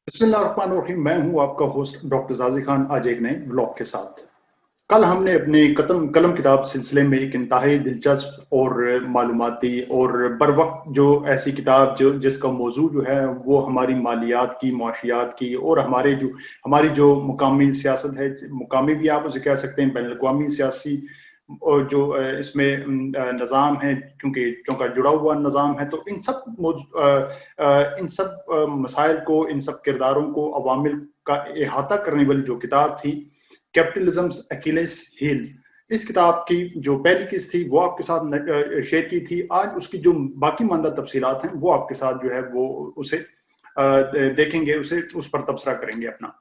बिस्मिल्लाहिर्रहमानिर्रहीम। मैं हूं आपका होस्ट डॉक्टर जाजी खान, आज एक नए ब्लॉग के साथ। कल हमने अपने कलम कलम किताब सिलसिले में एक इंतहाई दिलचस्प और मालूमाती और बर वक्त जो ऐसी किताब जो जिसका मौजू जो है वो हमारी मालियात की, मुआशियात की और हमारी जो मुकामी सियासत है, मुकामी भी आप उसे कह सकते हैं, बैनुल अक़वामी सियासी और जो इसमें निज़ाम है, क्योंकि चूँकि जुड़ा हुआ निज़ाम है, तो इन सब मसाइल को, इन सब किरदारों को, अवामिल का अहाता करने वाली जो किताब थी, कैपिटलिज्म्स अकीलेस हील। इस किताब की जो पहली किस्त थी वो आपके साथ शेयर की थी। आज उसकी जो बाकी मानदा तफसीलात हैं वो आपके साथ जो है वो उसे देखेंगे, उसे उस पर तबसरा करेंगे अपना।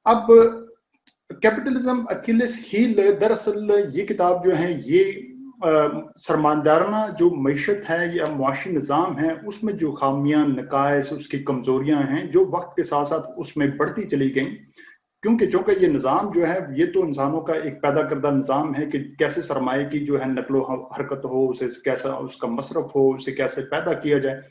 अब कैपिटलिज्म अकीलेस हील, दरअसल ये किताब जो है ये सरमादाराना जो मईशत है या मुआशी निज़ाम है उसमें जो खामियां, नकायस, उसकी कमजोरियां हैं जो वक्त के साथ साथ उसमें बढ़ती चली गई। क्योंकि चूंकि ये निज़ाम जो है ये तो इंसानों का एक पैदा करदा निज़ाम है कि कैसे सरमाए की जो है नकलो हरकत हो, उसे कैसा उसका मसरफ हो, उसे कैसे पैदा किया जाए,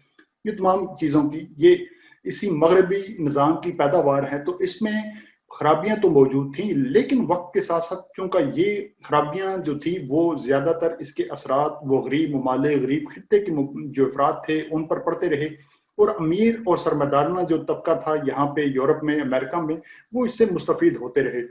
ये तमाम चीज़ों की ये इसी मगरबी निज़ाम की पैदावार है। तो इसमें खराबियां तो मौजूद थी, लेकिन वक्त के साथ साथ चूंकि ये खराबियां जो थी वो ज्यादातर इसके असरात वो गरीब ममालिक, गरीब खित्ते के जो अफराद थे उन पर पड़ते रहे, और अमीर और सरमादाराना जो तबका था यहाँ पे यूरोप में, अमेरिका में, वो इससे मुस्तफीद होते रहे।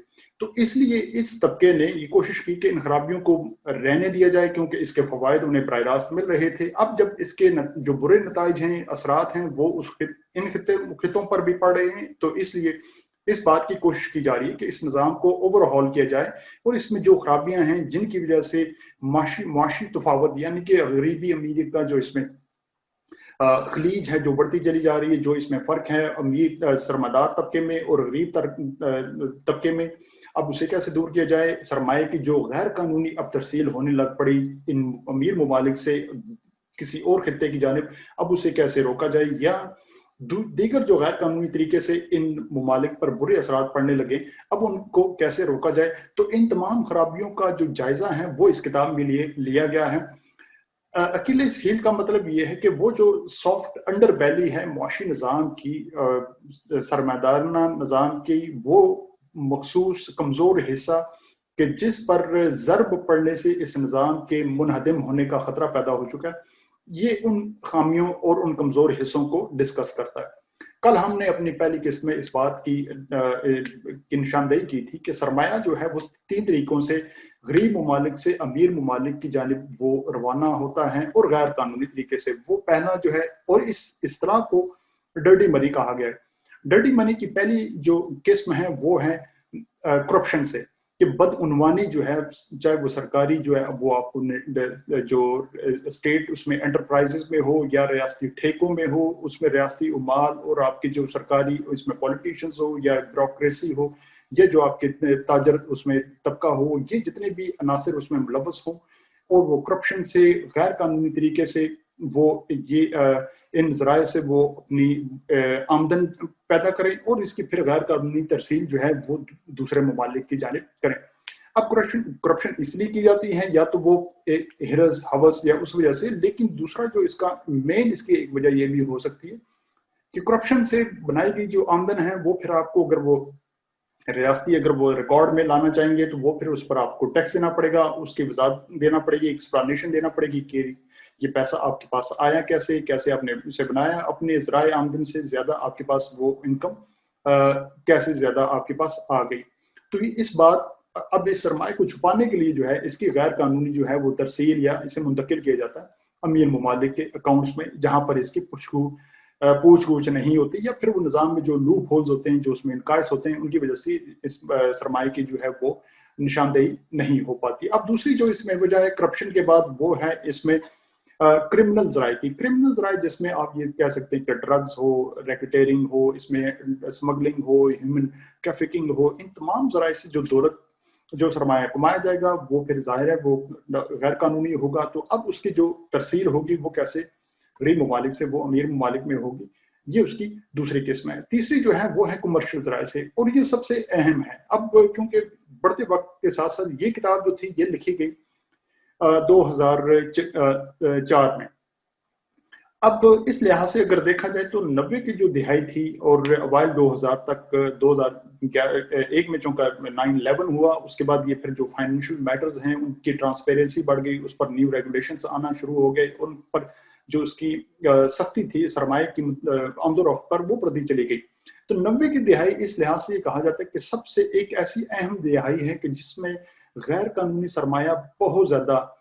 तो इसलिए इस तबके ने ये कोशिश की कि इन खराबियों को रहने दिया जाए, क्योंकि इसके फवायद उन्हें बर रास्त मिल रहे थे। अब जब इसके जो बुरे नताइज हैं, असरात हैं, वो इन खितों पर भी पड़ रहे हैं, तो इसलिए इस बात की कोशिश की जा रही है कि इस निज़ाम को ओवरहॉल किया जाए और इसमें जो खराबियां हैं जिनकी वजह से माशी तफावत यानी कि गरीबी अमीरी का जो इसमें खलीज है जो बढ़ती चली जा रही है, जो इसमें फ़र्क है अमीर सरमादार तबके में और गरीब तबके में, अब उसे कैसे दूर किया जाए। सरमाए की जो गैर कानूनी अब तरसील होने लग पड़ी इन अमीर ममालिक से किसी और खत्ते की जानिब, अब उसे कैसे रोका जाए, या दीगर जो गैर कानूनी तरीके से इन ममालिक पर बुरे असरात पड़ने लगे, अब उनको कैसे रोका जाए। तो इन तमाम खराबियों का जो जायजा है वो इस किताब में लिया गया है। अकीलेस हील का मतलब ये है कि वो जो सॉफ्ट अंडर बैली है मुआशी निज़ाम की, सरमादाराना निज़ाम की, वो मखसूस कमज़ोर हिस्सा कि जिस पर ज़रब पड़ने से इस निज़ाम के मुनहदम होने का ख़तरा पैदा हो चुका है, ये उन खामियों और उन कमज़ोर हिस्सों को डिस्कस करता है। कल हमने अपनी पहली किस्त में इस बात की निशानदेही की थी कि सरमाया जो है वो तीन तरीकों से गरीब ममालिक से अमीर ममालिक की जानिब वो रवाना होता है और गैर कानूनी तरीके से। वो पहला जो है, और इस तरह को डर्टी मनी कहा गया है। डर्टी मनी की पहली जो किस्म है वो है करप्शन से, कि बदउनवानी जो है, चाहे वो सरकारी जो है वो आपको जो स्टेट उसमें एंटरप्राइजेस में हो या रियासती ठेकों में हो, उसमें रियासती उमाल और आपकी जो सरकारी इसमें पॉलिटिशियंस हो या ब्यूरोक्रेसी हो, ये जो आपके ताजर उसमें तबका हो, ये जितने भी अनासर उसमें मुलवस हो और वो करप्शन से गैर कानूनी तरीके से वो ये इन जराए से वो अपनी आमदन पैदा करें और इसकी फिर गैर कानूनी तरसील जो है वो दूसरे ममालिक की जानिब करें। अब करप्शन इसलिए की जाती है या तो वो एक हिरस हवस या उस वजह से, लेकिन दूसरा जो इसका मेन इसकी एक वजह ये भी हो सकती है कि करप्शन से बनाई गई जो आमदन है वो फिर आपको, अगर वो रियासती अगर वो रिकॉर्ड में लाना चाहेंगे तो वो फिर उस पर आपको टैक्स देना पड़ेगा, उसकी वजाहत देना पड़ेगी, एक्सप्लेनेशन देना पड़ेगी कि ये पैसा आपके पास आया कैसे, कैसे आपने उसे बनाया, अपने ज़राए आमदन से ज्यादा आपके पास वो इनकम कैसे ज्यादा आपके पास आ गई। तो इस बात, अब इस सरमाए को छुपाने के लिए जो है इसकी गैर कानूनी जो है वो तरसील या इसे मुंतकिल किया जाता है अमीर ममालिक के अकाउंट्स में, जहां पर इसकी पूछ गूछ नहीं होती, या फिर वो निज़ाम में जो लूप होल्स होते हैं, जो उसमें इनकायस होते हैं, उनकी वजह से इस सरमाए की जो है वो निशानदेही नहीं हो पाती। अब दूसरी जो इसमें वजह है करप्शन के बाद वो है इसमें क्रिमिनल जराए की। क्रिमिनल जराए जिसमें आप ये कह सकते हैं कि ड्रग्स हो, रैकेटेरिंग हो, इसमें स्मगलिंग हो, ह्यूमन ट्रैफिकिंग हो, इन तमाम जराए से जो दौलत, जो सरमाया कमाया जाएगा वो फिर जाहिर है वो गैर कानूनी होगा। तो अब उसकी जो तरसील होगी वो कैसे गरीब ममालिक से वो अमीर ममालिक में होगी, ये उसकी दूसरी किस्म है। तीसरी जो है वो है कमर्शियल जराए से, और ये सबसे अहम है। अब क्योंकि बढ़ते वक्त के साथ साथ ये किताब जो थी ये लिखी गई 2004 में। अब इस लिहाज से अगर देखा जाए तो 90 की जो दिहाई थी और अवाइल 2000 तक, 2001 में चूंकि 9/11 हुआ, उसके बाद ये फिर जो फाइनेंशियल मैटर्स हैं उनकी ट्रांसपेरेंसी बढ़ गई, उस पर न्यू रेगुलेशंस आना शुरू हो गए, उन पर जो उसकी सख्ती थी सरमाए की आमदोरफ्त पर, वो बढ़ती चली गई। तो 90 की दिहाई इस लिहाज से कहा जाता है कि सबसे एक ऐसी अहम दिहाई है कि जिसमें गैर कानूनी सरमाया बहुत ज्यादा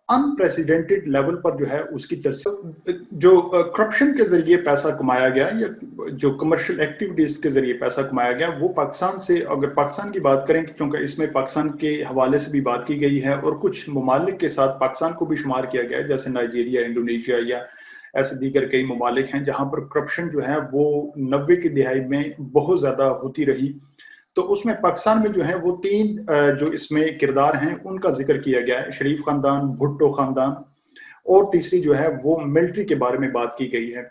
अनप्रेसिडेंटेड लेवल पर जो है उसकी तरफ, जो करप्शन के जरिए पैसा कमाया गया या जो कमर्शियल एक्टिविटीज के जरिए पैसा कमाया गया, वो पाकिस्तान से, अगर पाकिस्तान की बात करें, क्योंकि इसमें पाकिस्तान के हवाले से भी बात की गई है और कुछ ममालिक के साथ पाकिस्तान को भी शुमार किया गया है, जैसे नाइजीरिया, इंडोनेशिया या ऐसे दीगर कई ममालिक हैं जहां पर करप्शन जो है वो 90 की दिहाई में बहुत ज्यादा होती रही। तो उसमें पाकिस्तान में जो है वो 3 जो इसमें किरदार हैं उनका जिक्र किया गया है, शरीफ खानदान, भुट्टो खानदान, और तीसरी जो है वो मिलिट्री के बारे में बात की गई है।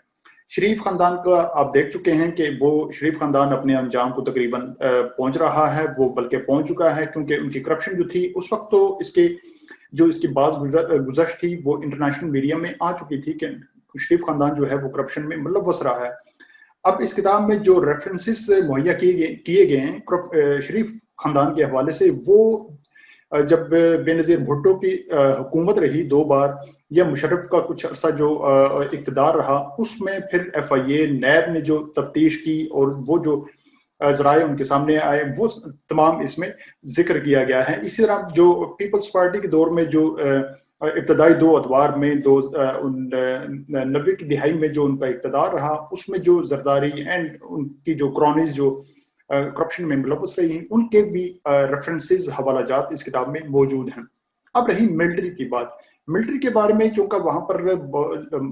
शरीफ खानदान का आप देख चुके हैं कि वो शरीफ खानदान अपने अंजाम को तकरीबन पहुंच रहा है, वो बल्कि पहुंच चुका है, क्योंकि उनकी करप्शन जो थी उस वक्त तो इसकी बात गुज़श्त थी वो इंटरनेशनल मीडिया में आ चुकी थी कि शरीफ खानदान जो है वो करप्शन में मुलव्वस रहा है। अब इस किताब में जो रेफरेंसेस मुहैया किए गए हैं शरीफ खानदान के हवाले से, वो जब बेनज़ीर भुट्टो की हुकूमत रही 2 बार, या मुशर्रफ का कुछ अरसा जो इक़्तिदार रहा, उसमें फिर FIA, नैब ने जो तफ्तीश की और वो जो ज़राए उनके सामने आए, वो तमाम इसमें जिक्र किया गया है। इसी तरह जो पीपल्स पार्टी के दौर में जो इब्तदाई 2 अदवार में 90 की दिहाई में जो उनका इक़्तिदार रहा, उसमें जो जरदारी एंड उनकी जो क्रॉनीज जो करप्शन में मुलव्वस रही हैं, उनके भी रेफरेंसेस, हवालाजात इस किताब में मौजूद हैं। अब रही मिलिट्री की बात। मिलिट्री के बारे में चूंकि वहां पर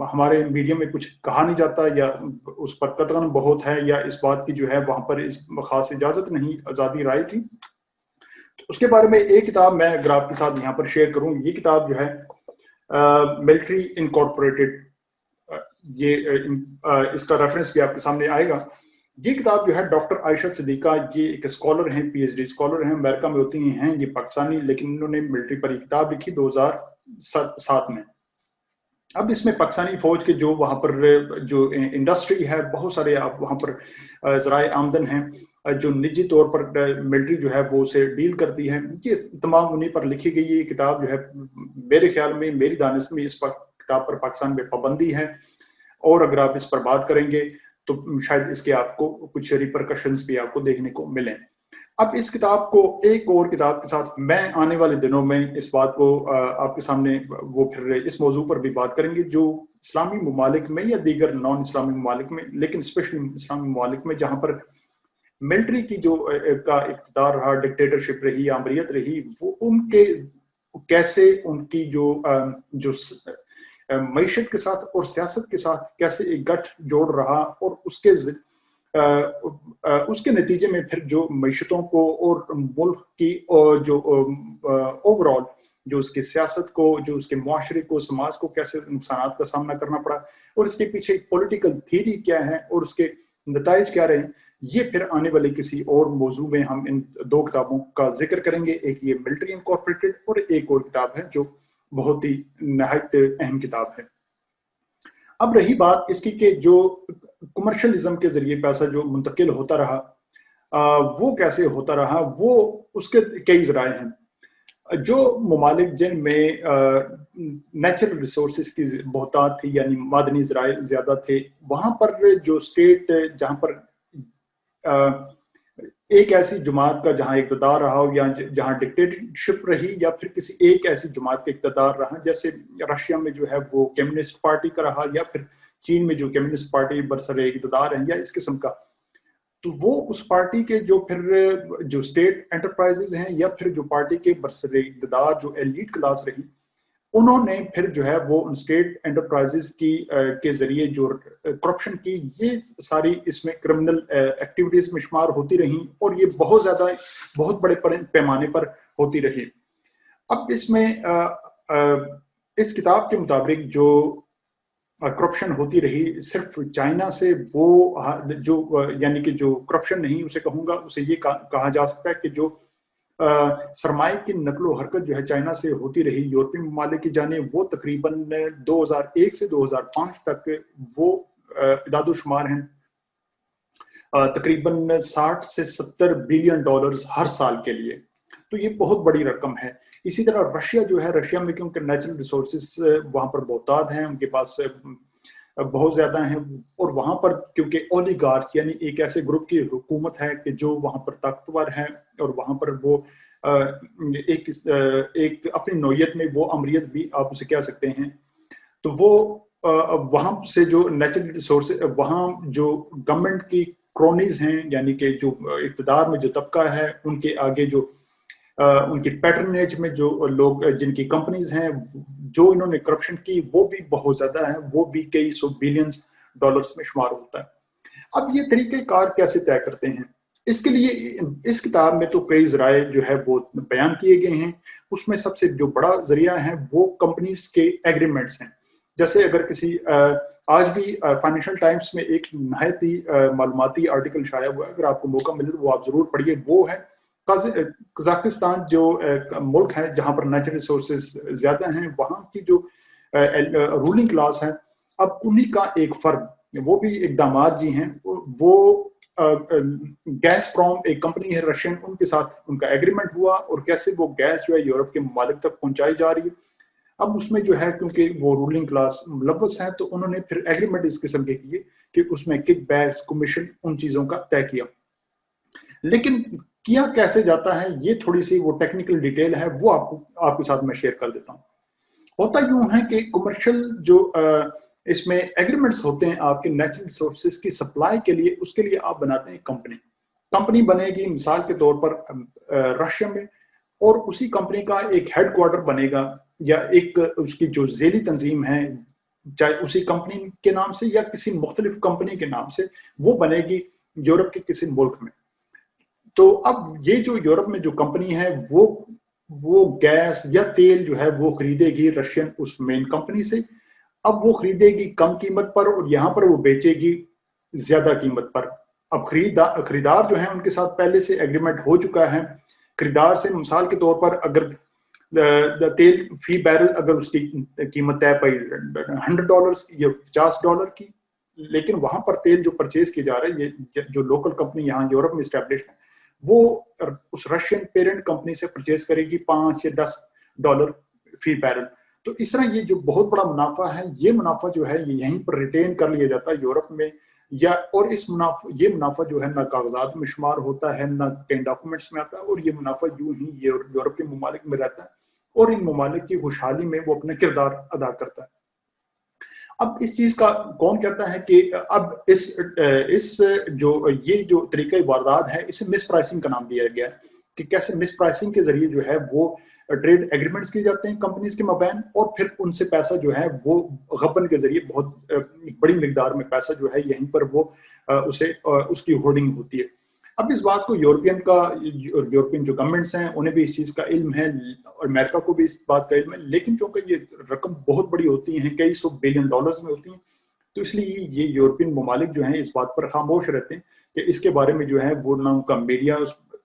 हमारे मीडिया में कुछ कहा नहीं जाता, या उस पर कतरन बहुत है, या इस बात की जो है वहां पर इस खास इजाजत नहीं आज़ादी राय की, तो उसके बारे में एक किताब मैं अगर आपके साथ यहाँ पर शेयर करूँ, ये किताब जो है मिलिट्री इनकॉर्पोरेटेड, ये इसका रेफरेंस भी आपके सामने आएगा। ये किताब जो है डॉक्टर आयशा सिद्दीका, ये एक स्कॉलर हैं, PhD स्कॉलर हैं, अमेरिका में होती हैं, ये पाकिस्तानी, लेकिन इन्होंने मिलिट्री पर एक किताब लिखी 2007 में। अब इसमें पाकिस्तानी फौज के जो वहाँ पर जो इंडस्ट्री है, बहुत सारे आप वहाँ पर ज़राए आमदन हैं जो निजी तौर पर मिलिट्री जो है वो उसे डील करती है, ये तमाम उन्हीं पर लिखी गई ये किताब जो है। मेरे ख्याल में, मेरी दानिश में, इस पर किताब पर पाकिस्तान में पाबंदी है, और अगर आप इस पर बात करेंगे तो शायद इसके आपको कुछ रिपरकशंस भी आपको देखने को मिलें। अब इस किताब को एक और किताब के साथ मैं आने वाले दिनों में इस बात को आपके सामने वो फिर इस मौजू पर भी बात करेंगे, जो इस्लामी ममालिक में या दीगर नॉन इस्लामी ममालिक में, लेकिन स्पेशली इस्लामी ममालिक में जहाँ पर मिलिट्री की जो का इक़्तिदार रहा, डिक्टेटरशिप रही, आमरीत रही, वो उनके कैसे उनकी जो मईशत के साथ और सियासत के साथ कैसे एक गठ जोड़ रहा, और उसके नतीजे में फिर जो मईशतों को और मुल्क की और जो ओवरऑल जो उसकी सियासत को, जो उसके मुआशरे को, समाज को कैसे नुकसान का सामना करना पड़ा, और इसके पीछे एक पॉलिटिकल थीरी क्या है और उसके नताइज क्या रहे, ये फिर आने वाले किसी और मौजू में हम इन 2 किताबों का जिक्र करेंगे। एक ये मिलिट्री इनकॉर्पोरेटेड, और एक और किताब है जो बहुत ही निहायत अहम किताब है। अब रही बात इसकी कि जो कमर्शलिज्म के जरिए पैसा जो मुंतकिल होता रहा, वो कैसे होता रहा, वो उसके कई ज़राए हैं। जो ममालिक जिनमें नेचुरल रिसोर्सेज की बहुतात थी, यानी मादनी ज़राए ज़्यादा थे, वहाँ पर जो स्टेट, जहाँ पर एक ऐसी जमात का जहाँ इक़्तिदार रहा हो, या जहाँ डिक्टेटरशिप रही, या फिर किसी एक ऐसी जमात का इक़्तिदार रहा, जैसे रशिया में जो है वो कम्युनिस्ट पार्टी का रहा, या फिर चीन में जो कम्युनिस्ट पार्टी बरसरे इक़्तिदार है, या इस किस्म का, तो वो उस पार्टी के जो फिर जो स्टेट एंटरप्राइजेज हैं, या फिर जो पार्टी के बरसरे इक़्तिदार जो एलीट क्लास रही, उन्होंने फिर जो है वो स्टेट एंटरप्राइजेज की के जरिए जो करप्शन की, ये सारी इसमें क्रिमिनल एक्टिविटीज में शुमार होती रही, और ये बहुत बड़े पैमाने पर होती रही। अब इसमें इस किताब के मुताबिक जो करप्शन होती रही सिर्फ चाइना से, वो जो यानी कि जो करप्शन नहीं उसे कहूंगा, उसे ये कहा जा सकता है कि जो सरमाए की नकलो हरकत जो है चाइना से होती रही यूरोपीय ममालिक की जाने, वो तकरीबन 2001 से 2005 तक वो इदाद-ओ-शुमार हैं तकरीबन 60 से 70 बिलियन डॉलर्स हर साल के लिए। तो ये बहुत बड़ी रकम है। इसी तरह रशिया जो है, रशिया में क्योंकि नेचुरल रिसोर्सेस वहाँ पर बहुतात हैं, उनके पास बहुत ज़्यादा हैं, और वहाँ पर क्योंकि ओलिगार्क यानी एक ऐसे ग्रुप की हुकूमत है कि जो वहाँ पर ताकतवर है, और वहाँ पर वो एक अपनी नौयत में वो अमरीत भी आप उसे कह सकते हैं। तो वो वहाँ से जो नेचुरल रिसोर्स, वहाँ जो गवर्नमेंट की क्रोनीज हैं, यानी कि जो इक़्तिदार में जो तबका है, उनके आगे जो उनकी पैटर्नेज में जो लोग, जिनकी कंपनीज हैं, जो इन्होंने करप्शन की, वो भी बहुत ज्यादा है, वो भी कई सौ बिलियंस डॉलर्स में शुमार होता है। अब ये तरीक़ेकार कैसे तय करते हैं? इसके लिए इस किताब में तो कई ज़राए जो है वो बयान किए गए हैं। उसमें सबसे जो बड़ा ज़रिया है वो कंपनीज के एग्रीमेंट्स हैं। जैसे अगर किसी आज भी फाइनेंशियल टाइम्स में एक नहायत ही मालूमाती आर्टिकल शाया हुआ है, अगर आपको मौका मिले तो वो आप ज़रूर पढ़िए। वो है कजाकिस्तान जो मुल्क है जहाँ पर नेचुरल रिसोर्सेज ज़्यादा हैं, वहाँ की जो रूलिंग क्लास है, अब उन्हीं का एक फर्द, वो भी एक दामाद जी हैं, वो गैसप्रॉम एक कंपनी है रशियन, उनके साथ उनका एग्रीमेंट हुआ, और कैसे वो गैस जो है यूरोप के ममालिक तक पहुंचाई जा रही है। अब उसमें जो है, क्योंकि वो रूलिंग क्लास मुलव्वस है, तो उन्होंने फिर एग्रीमेंट इस किस्म के किए कि उसमें किक बैक्स, कमीशन, उन चीज़ों का तय किया। लेकिन किया कैसे जाता है, ये थोड़ी सी वो टेक्निकल डिटेल है, वो आपके साथ मैं शेयर कर देता हूँ। होता यूं है कि कमर्शियल जो इसमें एग्रीमेंट्स होते हैं आपके नेचुरल रिसोर्सेज की सप्लाई के लिए, उसके लिए आप बनाते हैं कंपनी बनेगी मिसाल के तौर पर रशिया में, और उसी कंपनी का एक हेडक्वार्टर बनेगा, या एक उसकी जो ज़ेली तंजीम है, चाहे उसी कंपनी के नाम से या किसी मुख्तलिफ कंपनी के नाम से, वो बनेगी यूरोप के किसी मुल्क में। तो अब ये जो यूरोप में जो कंपनी है, वो गैस या तेल जो है वो खरीदेगी रशियन उस मेन कंपनी से। अब वो खरीदेगी कम कीमत पर, और यहाँ पर वो बेचेगी ज्यादा कीमत पर। अब खरीदार जो है, उनके साथ पहले से एग्रीमेंट हो चुका है। खरीदार से मिसाल के तौर पर अगर तेल फी बैरल अगर उसकी कीमत तय पाई $100 की या $50 की, लेकिन वहां पर तेल जो परचेज किए जा रहे हैं, ये जो लोकल कंपनी यहाँ यूरोप में स्टैब्लिश है, वो उस रशियन पेरेंट कंपनी से परचेज करेगी $5 या $10 फी बैरल। तो इस तरह ये जो बहुत बड़ा मुनाफा है, ये मुनाफा जो है ये यहीं पर रिटेन कर लिया जाता है यूरोप में, या और ये मुनाफा जो है ना कागजात में शुमार होता है, ना कई डॉक्यूमेंट्स में आता है, और ये मुनाफा यूं ही ये यूरोप के ममालिक में रहता है, और इन ममालिक की खुशहाली में वो अपना किरदार अदा करता है। अब इस चीज का कौन कहता है कि अब इस जो तरीका वारदात है, इसे मिस प्राइसिंग का नाम दिया गया है, कि कैसे मिस प्राइसिंग के जरिए जो है वो ट्रेड एग्रीमेंट्स किए जाते हैं कंपनीज के मबैन, और फिर उनसे पैसा जो है वो गबन के जरिए बहुत बड़ी मिकदार में पैसा जो है यहीं पर वो उसकी होर्डिंग होती है। अब इस बात को यूरोपियन जो गवर्नमेंट्स हैं उन्हें भी इस चीज का इल्म है, और अमेरिका को भी इस बात का इल्म है, लेकिन चूंकि ये रकम बहुत बड़ी होती है, कई सौ बिलियन डॉलर्स में होती है, तो इसलिए ये यूरोपियन ममालिक जो हैं इस बात पर खामोश रहते हैं कि इसके बारे में जो है वो ना उनका मीडिया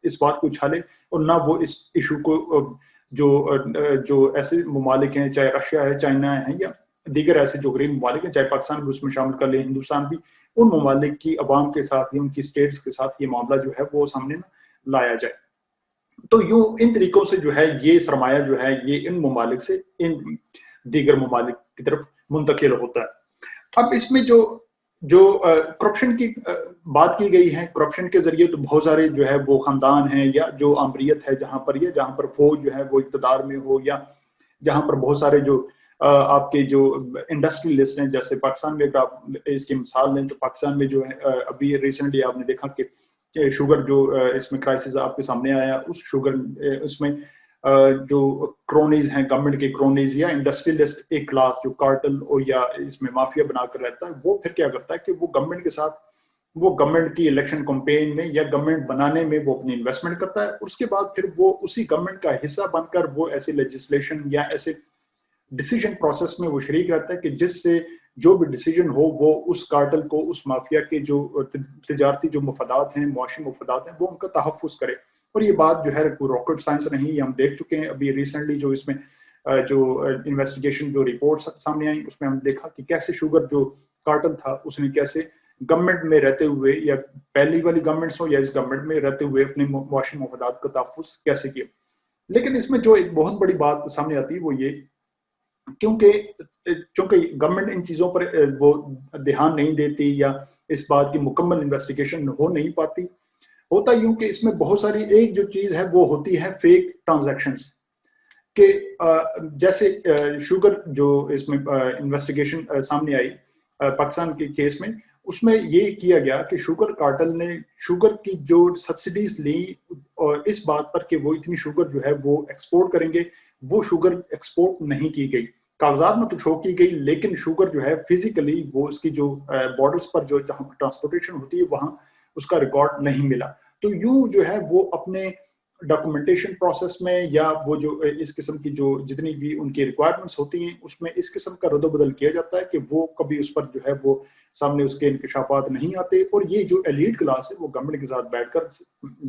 इस बात को उछाले, और ना वो इस इशू को जो ऐसे ममालिक हैं, चाहे रशिया है, चाइना है, या दीगर ऐसे जो गरीब ममालिक हैं, चाहे पाकिस्तान भी उसमें शामिल कर ले, हिंदुस्तान भी, उन ममालिक की अवाम के साथ या उनकी स्टेट्स के साथ ये मामला जो है वो सामने लाया जाए। तो यूं इन तरीकों से जो है ये सरमाया जो है ये इन ममालिक से इन दीगर ममालिक की तरफ मुंतकिल होता है। अब इसमें जो जो करप्शन की बात की गई है, करप्शन के जरिए तो बहुत सारे जो है वो खानदान हैं, या जो आमरीत है जहां पर फौज जो है वो इक़्तिदार में हो, या जहां पर बहुत सारे जो आपके जो इंडस्ट्रियलिस्ट हैं, जैसे पाकिस्तान में आप इसकी मिसाल लें तो पाकिस्तान में जो है अभी रिसेंटली आपने देखा कि शुगर जो इसमें क्राइसिस आपके सामने आया, उस शुगर उसमें जो क्रोनीज हैं, गवर्नमेंट के क्रोनीज या इंडस्ट्रियलिस्ट एक क्लास जो कार्टल और या इसमें माफिया बनाकर रहता है, वो फिर क्या करता है कि वो गवर्नमेंट के साथ वो गवर्नमेंट की इलेक्शन कैंपेन में या गवर्नमेंट बनाने में वो अपनी इन्वेस्टमेंट करता है। उसके बाद फिर वो उसी गवर्नमेंट का हिस्सा बनकर वो ऐसे लेजिस्लेशन या ऐसे डिसीजन प्रोसेस में वो शरीक रहता है कि जिससे जो भी डिसीजन हो वो उस कार्टल को, उस माफिया के जो तिजारती जो मफादात हैं, मुआशी मफादात हैं, वो उनका तहफ़्फ़ुज़ करे। اور یہ بات جو ہے کوئی راکٹ سائنس نہیں، یہ ہم دیکھ چکے ہیں ابھی ریسنٹلی جو اس میں جو انویسٹیگیشن جو رپورٹ سامنے آئی اس میں ہم دیکھا کہ کیسے شوگر جو کارٹل تھا اس نے کیسے گورنمنٹ میں رہتے ہوئے یا پہلی والی گورنمنٹس ہو یا اس گورنمنٹ میں رہتے ہوئے اپنے معاشی مفادات کا تحفظ کیسے کیا. لیکن اس میں جو ایک بہت بڑی بات سامنے آتی ہے وہ یہ چونکہ گورنمنٹ ان چیزوں پر وہ دھیان نہیں دیتی یا اس بات کی مکمل انویسٹیگیشن ہو نہیں پاتی. ہوتا یوں کہ اس میں بہت ساری ایک جو چیز ہے وہ ہوتی ہے فیک ٹرانزیکشنز کہ جیسے شوگر جو اس میں انویسٹیگیشن سامنے آئی پاکستان کے کیس میں، اس میں یہ کیا گیا کہ شوگر کارٹل نے شوگر کی جو سبسڈیز لی اور اس بات پر کہ وہ اتنی شوگر جو ہے وہ ایکسپورٹ کریں گے، وہ شوگر ایکسپورٹ نہیں کی گئی. کاغذات میں تو شو کی گئی لیکن شوگر جو ہے فزیکلی وہ اس کی جو بارڈرز پر جو جہاں ٹرانسپورٹیشن ہوتی ہے وہاں اس کا ریکارڈ نہیں ملا. تو یوں جو ہے وہ اپنے ڈاکومنٹیشن پروسیس میں یا وہ جو اس قسم کی جو جتنی بھی ان کی ریکوائرمنٹس ہوتی ہیں اس میں اس قسم کا رد و بدل کیا جاتا ہے کہ وہ کبھی اس پر جو ہے وہ سامنے اس کے انکشافات نہیں آتے. اور یہ جو ایلیٹ کلاس ہے وہ گورنمنٹ کے ساتھ بیٹھ کر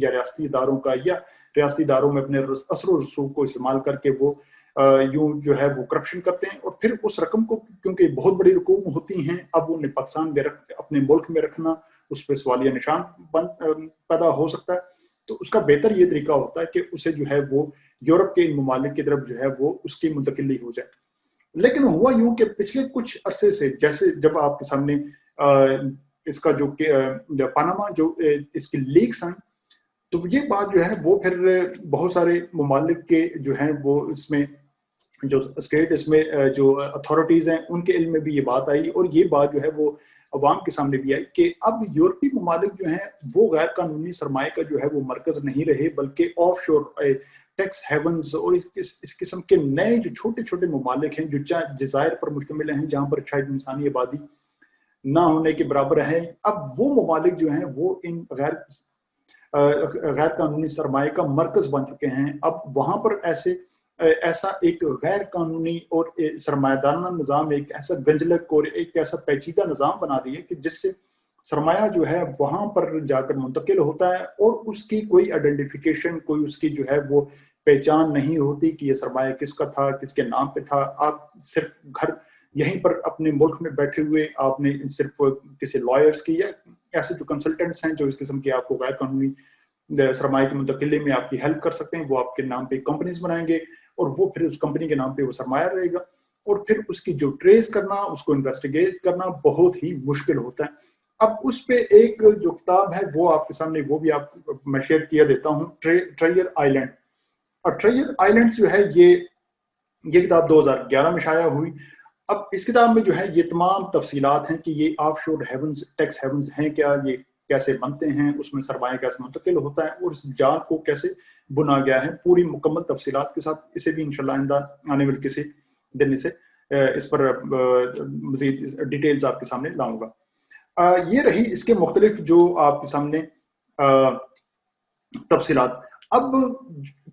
یا ریاستی اداروں کا یا ریاستی اداروں میں اپنے اثر و رسوخ کو استعمال کر کے وہ یوں جو ہے وہ کرپشن کرتے ہیں. اور پھر اس رقم کو کیونکہ بہت بڑی رقوم ہوتی ہیں اب انہیں پاکستان میں اپنے ملک میں رکھنا اس پہ سوالیہ نشان پیدا ہو سکتا ہے. تو اس کا بہتر یہ طریقہ ہوتا ہے کہ اسے جو ہے وہ یورپ کے ان ممالک کی طرف جو ہے وہ اس کی منتقلی ہو جائے. لیکن ہوا یوں کہ پچھلے کچھ عرصے سے جیسے جب آپ کے سامنے اس کا جو پاناما جو اس کی لیکس ہیں تو یہ بات جو ہے وہ پھر بہت سارے ممالک کے جو ہیں وہ اس میں جو اسٹیٹ اس میں جو اتھارٹیز ہیں ان کے علم میں بھی یہ بات آئی اور یہ بات جو ہے وہ عوام کے سامنے بھی آئی کہ اب یورپی ممالک جو ہیں وہ غیر قانونی سرمایہ کا جو ہے وہ مرکز نہیں رہے بلکہ آف شور ٹیکس ہیونز اور اس قسم کے نئے جو چھوٹے چھوٹے ممالک ہیں جو جزائر پر مشتمل ہیں جہاں پر شاید انسانی آبادی نہ ہونے کے برابر ہے. اب وہ ممالک جو ہیں وہ ان غیر قانونی سرمایہ کا مرکز بن چکے ہیں. اب وہاں پر ایسا ایک غیر قانونی اور سرمایہ دارانہ نظام ایک ایسا گنجلک اور ایک ایسا پیچیدہ نظام بنا دیا کہ جس سے سرمایہ جو ہے وہاں پر جا کر منتقل ہوتا ہے اور اس کی کوئی آئیڈینٹیفیکیشن کوئی اس کی جو ہے وہ پہچان نہیں ہوتی کہ یہ سرمایہ کس کا تھا کس کے نام پہ تھا. آپ صرف گھر یہیں پر اپنے ملک میں بیٹھے ہوئے آپ نے صرف کسی لائرز کی یا ایسے جو کنسلٹنٹس ہیں جو اس قسم کے آپ کو غیر قانونی سرمایہ کی منتقلی میں آپ کی ہیلپ کر سکتے ہیں وہ آپ کے نام پہ کمپنیز بنائیں گے اور وہ پھر اس کمپنی کے نام پہ وہ سرمایہ رہے گا اور پھر اس کی جو ٹریس کرنا اس کو انویسٹیگیٹ کرنا بہت ہی مشکل ہوتا ہے. اب اس پہ ایک جو کتاب ہے وہ آپ کے سامنے وہ بھی آپ میں شیئر کیا دیتا ہوں ٹریئر آئیلینڈ. اور ٹریئر آئیلینڈ جو ہے یہ کتاب 2011 میں شائع ہوئی. اب اس کتاب میں جو ہے یہ تمام تفصیلات ہیں کہ یہ آف شور ہیونز ٹیکس ہیونز ہیں کیا، یہ کیسے بنتے ہیں، اس میں سرمایہ کیسے منتقل ہوتا ہے اور اس جال کو کیسے بنا گیا ہے، پوری مکمل تفصیلات کے ساتھ. اسے بھی انشاءاللہ آئندہ آنے والے کسی دن سے اس پر مزید ڈیٹیلز آپ کے سامنے لاؤں گا. یہ رہی اس کے مختلف جو آپ کے سامنے تفصیلات. اب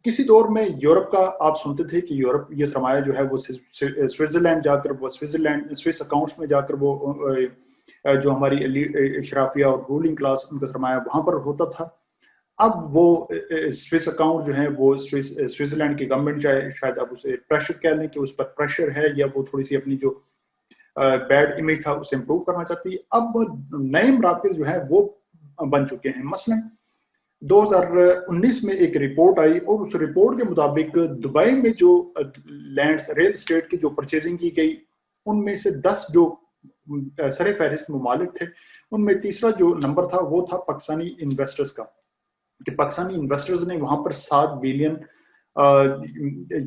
کسی دور میں یورپ کا آپ سنتے تھے کہ یورپ یہ سرمایہ جو ہے وہ سوئٹزرلینڈ جا کر وہ سوئس اکاؤنٹس میں جا کر وہ جو ہماری اشرافیہ اور رولنگ کلاس ان کا سرمایہ وہاں پر ہوتا تھا. اب وہ سوئس اکاؤنٹ جو ہے وہ سوئٹزرلینڈ کی گورنمنٹ شاید اب اسے پریشر کہہ لیں کہ اس پر پریشر ہے یا وہ تھوڑی سی اپنی جو بیڈ امیج تھا اسے امپروو کرنا چاہتی ہے. اب نئے مراکز جو ہے وہ بن چکے ہیں. مثلا 2019 میں ایک رپورٹ آئی اور اس رپورٹ کے مطابق دبئی میں جو لینڈز ریل اسٹیٹ کی جو پرچیزنگ کی گئی ان میں سے 10 جو سر فہرست ممالک تھے ان میں تیسرا جو نمبر تھا وہ تھا پاکستانی انویسٹرز کا کہ پاکستانی انویسٹرز نے وہاں پر 7 بلین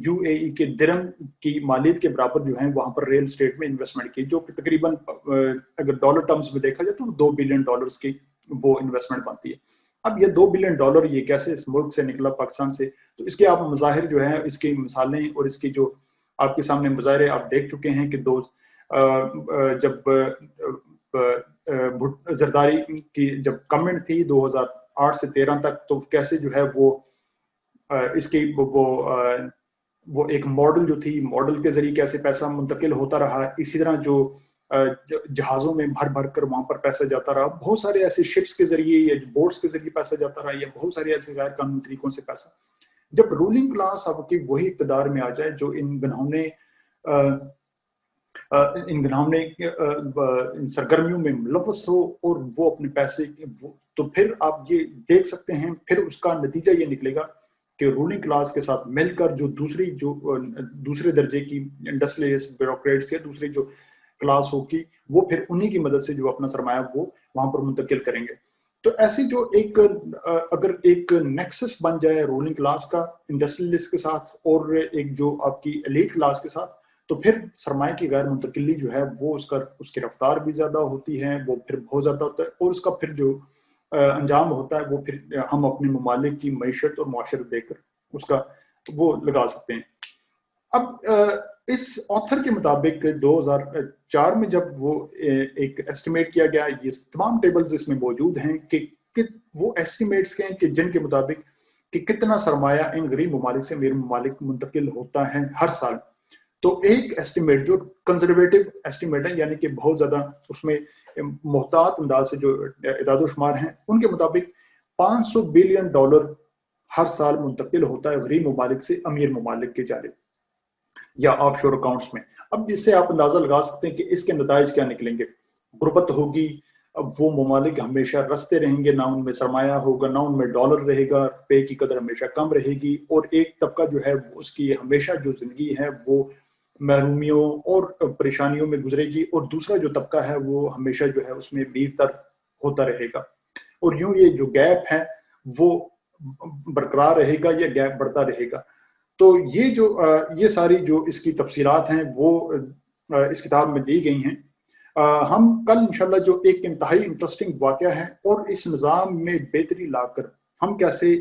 یو اے ای کے درہم کی مالیت کے برابر جو ہیں وہاں پر ریل اسٹیٹ میں انویسٹمنٹ کی جو کہ تقریباً اگر ڈالر ٹرمز میں دیکھا جائے تو 2 بلین ڈالرز کی وہ انویسٹمنٹ بنتی ہے. اب یہ 2 بلین ڈالر یہ کیسے اس ملک سے نکلا پاکستان سے، تو اس کے آپ مظاہر جو ہیں اس کی مثالیں اور اس کی جو آپ کے سامنے مظاہرے آپ دیکھ چکے ہیں کہ جب زرداری کی جب گورنمنٹ تھی 2008 سے 13 تک تو کیسے جو ہے وہ اس کی وہ ایک ماڈل جو تھی ماڈل کے ذریعے کیسے پیسہ منتقل ہوتا رہا. اسی طرح جو जहाज़ों में भर भर कर वहाँ पर पैसा जाता रहा, बहुत सारे ऐसे शिप्स के ज़रिए या बोट्स के ज़रिए पैसा जाता रहा, या बहुत सारे ऐसे गैर कानूनी तरीकों से पैसा। जब रूलिंग क्लास आपकी वही इक़्तिदार में आ जाए जो इन घिनौने इन सरगर्मियों में मुलव्वस हो, और वो अपने पैसे तो फिर आप ये देख सकते हैं, फिर उसका नतीजा ये निकलेगा कि रूलिंग क्लास के साथ मिलकर जो दूसरे दर्जे की इंडस्ट्रियलिस्ट, ब्यूरोक्रेट्स या दूसरी जो क्लास होगी, वो फिर उन्हीं की मदद से जो अपना सरमाया वो वहां पर मुंतकिल करेंगे। तो ऐसी जो अगर एक नेक्सस बन जाए रूलिंग क्लास का इंडस्ट्रियलिस्ट के साथ और एक जो आपकी एलीट क्लास के साथ, तो फिर सरमाए की गैर मुंतकिली जो है वो उसकी रफ्तार भी ज़्यादा होती है, वो फिर बहुत ज़्यादा होता है, और उसका फिर जो अंजाम होता है वो फिर हम अपने ममालिक की मईशत और मुआशरत देखकर उसका वो लगा सकते हैं। अब इस ऑथर के मुताबिक 2004 में जब वो एक एस्टिमेट किया गया, ये तमाम टेबल्स इसमें मौजूद हैं कि वो एस्टिमेट्स के हैं कि जिनके मुताबिक कि कितना सरमाया इन गरीब ममालिक से अमीर ममालिक मुंतकिल होता है हर साल। तो एक एस्टिमेट जो कंजर्वेटिव एस्टिमेट है, यानी कि बहुत ज्यादा उसमें मोहतात अंदाज से जो इदाद-ओ-शुमार हैं, उनके मुताबिक $500 बिलियन हर साल मुंतकिल होता है गरीब ममालिक से अमीर ममालिक की जानिब या ऑफशोर अकाउंट्स में। अब इससे आप अंदाजा लगा सकते हैं कि इसके नताइज क्या निकलेंगे। गुर्बत होगी, अब वो ममालिक हमेशा रसते रहेंगे, ना उनमें सरमाया होगा, ना उनमें डॉलर रहेगा, पे की कदर हमेशा कम रहेगी, और एक तबका जो है उसकी हमेशा जो जिंदगी है वो महरूमियों और परेशानियों में गुजरेगी, और दूसरा जो तबका है वो हमेशा जो है उसमें मीर होता रहेगा, और यूं ये जो गैप है वो बरकरार रहेगा या गैप बढ़ता रहेगा। तो ये सारी जो इसकी तफसीलात हैं वो इस किताब में दी गई हैं। हम कल इंशाल्लाह जो एक इंतहाई इंटरेस्टिंग वाक़या है और इस निज़ाम में बेहतरी लाकर हम कैसे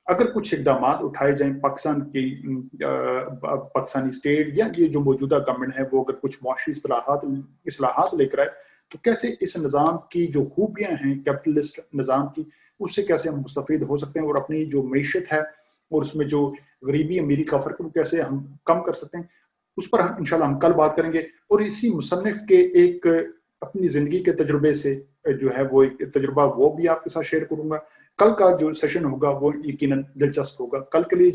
अगर कुछ इक़दामात उठाए जाएं पाकिस्तानी स्टेट या ये जो मौजूदा गवर्नमेंट है वो अगर कुछ मुआशी इस्लाहात लेकर आए, तो कैसे इस निज़ाम की जो खूबियां हैं कैपिटलिस्ट निज़ाम की, उससे कैसे हम मुस्तफ़ीद हो सकते हैं और अपनी जो मईशत है और उसमें जो गरीबी अमीरी का फ़र्क वो कैसे हम कम कर सकते हैं, उस पर हम इंशाल्लाह हम कल बात करेंगे। और इसी मुसन्निफ के एक अपनी ज़िंदगी के तजुर्बे से जो है वो एक तजुर्बा वो भी आपके साथ शेयर करूँगा। कल का जो सेशन होगा वो यकीनन दिलचस्प होगा। कल के लिए